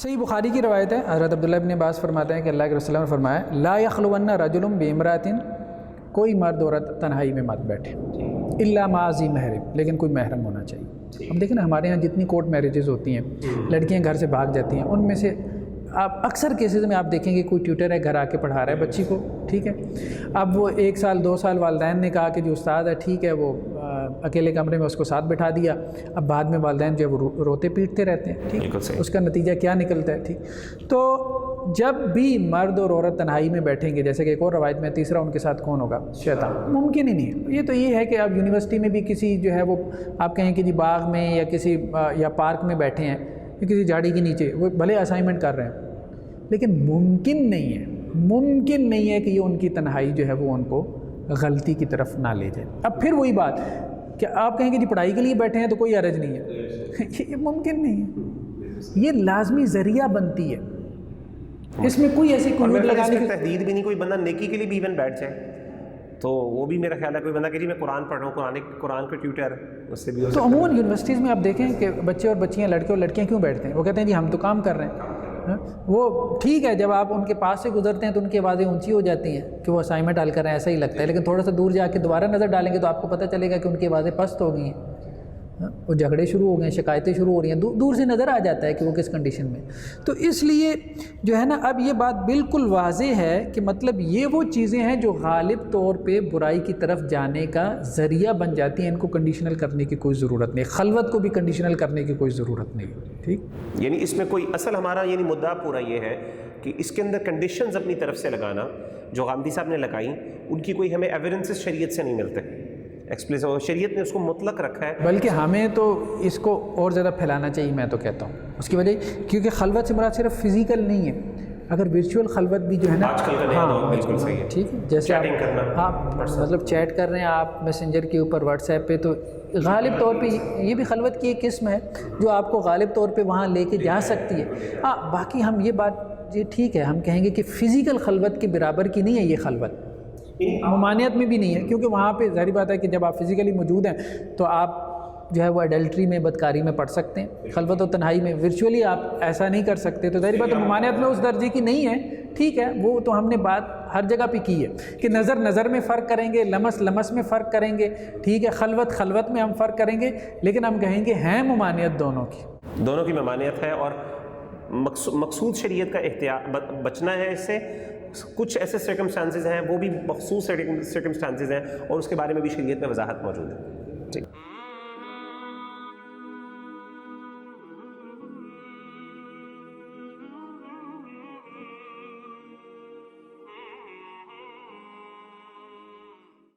صحیح بخاری کی روایت ہے، حضرت عبداللہ ابن عباس فرماتے ہیں کہ اللہ کے رسول نے فرمایا لا یخلون رجل بامرأۃ، کوئی مرد عورت تنہائی میں مت بیٹھے الا مع ذی محرم، لیکن کوئی محرم ہونا چاہیے۔ اب دیکھیں نا ہمارے ہاں جتنی کورٹ میرجز ہوتی ہیں، لڑکیاں گھر سے بھاگ جاتی ہیں، ان میں سے آپ اکثر کیسز میں آپ دیکھیں گے کوئی ٹیوٹر ہے گھر آ کے پڑھا رہا ہے بچی کو، ٹھیک ہے، اب وہ 1 سال 2 سال والدین نے کہا کہ جو استاد ہے ٹھیک ہے، وہ اکیلے کمرے میں اس کو ساتھ بٹھا دیا، اب بعد میں والدین جو ہے وہ روتے پیٹتے رہتے ہیں، ٹھیک، اس کا نتیجہ کیا نکلتا ہے، ٹھیک۔ تو جب بھی مرد اور عورت تنہائی میں بیٹھیں گے، جیسے کہ ایک اور روایت میں تیسرا ان کے ساتھ کون ہوگا؟ شیطان، ممکن ہی نہیں ہے۔ یہ تو یہ ہے کہ اب یونیورسٹی میں بھی کسی جو ہے وہ آپ کہیں کہ جی باغ میں یا کسی یا پارک میں بیٹھے ہیں یا کسی جھاڑی کے نیچے، وہ بھلے اسائنمنٹ کر رہے ہیں، لیکن ممکن نہیں ہے کہ یہ ان کی تنہائی جو ہے وہ ان کو غلطی کی طرف نہ لے جائے۔ اب پھر وہی بات کہ آپ کہیں کہ جی پڑھائی کے لیے بیٹھے ہیں تو کوئی حرج نہیں ہے، یہ ممکن نہیں ہے، یہ لازمی ذریعہ بنتی ہے، اس میں کوئی ایسی قیود لگانے کی تحدید بھی نہیں۔ کوئی بندہ نیکی کے لیے بھی ایون بیٹھ جائے تو وہ بھی میرا خیال ہے، کوئی بندہ کہ جی میں قرآن پڑھ رہا ہوں، قرآن کا ٹیوٹر، اس سے بھی تو عموماً یونیورسٹیز میں آپ دیکھیں کہ بچے اور بچیاں، لڑکے اور لڑکیاں کیوں بیٹھتے ہیں؟ وہ کہتے ہیں جی ہم تو کام کر رہے ہیں۔ وہ ٹھیک ہے، جب آپ ان کے پاس سے گزرتے ہیں تو ان کی آوازیں اونچی ہو جاتی ہیں کہ وہ اسائنمنٹ حل کر رہے ہیں، ایسا ہی لگتا ہے، لیکن تھوڑا سا دور جا کے دوبارہ نظر ڈالیں گے تو آپ کو پتہ چلے گا کہ ان کی آوازیں پست ہو گئی ہیں، وہ جھگڑے شروع ہو گئے ہیں، شکایتیں شروع ہو رہی ہیں، دور سے نظر آ جاتا ہے کہ وہ کس کنڈیشن میں۔ تو اس لیے جو ہے نا اب یہ بات بالکل واضح ہے کہ مطلب یہ وہ چیزیں ہیں جو غالب طور پہ برائی کی طرف جانے کا ذریعہ بن جاتی ہیں، ان کو کنڈیشنل کرنے کی کوئی ضرورت نہیں، خلوت کو بھی کنڈیشنل کرنے کی کوئی ضرورت نہیں، ٹھیک۔ یعنی اس میں کوئی اصل ہمارا یعنی مدعا پورا یہ ہے کہ اس کے اندر کنڈیشنز اپنی طرف سے لگانا جو غامدی صاحب نے لگائیں، ان کی کوئی ہمیں ایویڈنسز شریعت سے نہیں ملتے، ایکسپلیسٹ شریعت نے اس کو مطلق رکھا ہے، بلکہ ہمیں تو اس کو اور زیادہ پھیلانا چاہیے، میں تو کہتا ہوں اس کی وجہ، کیونکہ خلوت سے مراد صرف فزیکل نہیں ہے، اگر ورچوئل خلوت بھی جو ہے نا آج کل کا نیا دور بالکل صحیح ہے، ٹھیک ہے، جیسے چیٹنگ کرنا، آپ مطلب چیٹ کر رہے ہیں آپ میسنجر کے اوپر، واٹس ایپ پہ، تو غالب طور پہ یہ بھی خلوت کی ایک قسم ہے جو آپ کو غالب طور پہ وہاں لے کے جا سکتی ہے۔ ہاں باقی ہم یہ بات یہ ٹھیک ہے، ہم کہیں گے کہ فزیکل خلوت کے برابر کی نہیں ہے یہ خلوت، ممانعت میں بھی نہیں ہے، کیونکہ وہاں پہ ظاہری بات ہے کہ جب آپ فزیکلی موجود ہیں تو آپ جو ہے وہ ایڈلٹری میں، بدکاری میں پڑھ سکتے ہیں، خلوت و تنہائی میں ورچولی آپ ایسا نہیں کر سکتے، تو ظاہری بات ہے ممانعت میں اس درجے کی نہیں ہے، ٹھیک ہے، وہ تو ہم نے بات ہر جگہ پہ کی ہے کہ نظر میں فرق کریں گے، لمس میں فرق کریں گے، ٹھیک ہے، خلوت میں ہم فرق کریں گے، لیکن ہم کہیں گے ہیں ممانعت دونوں کی ممانعت ہے، اور مقصود شریعت کا احتیاط بچنا ہے اس سے۔ کچھ ایسے سرکمسٹانسز ہیں وہ بھی مخصوص سرکمسٹانسز ہیں اور اس کے بارے میں بھی شریعت میں وضاحت موجود ہے۔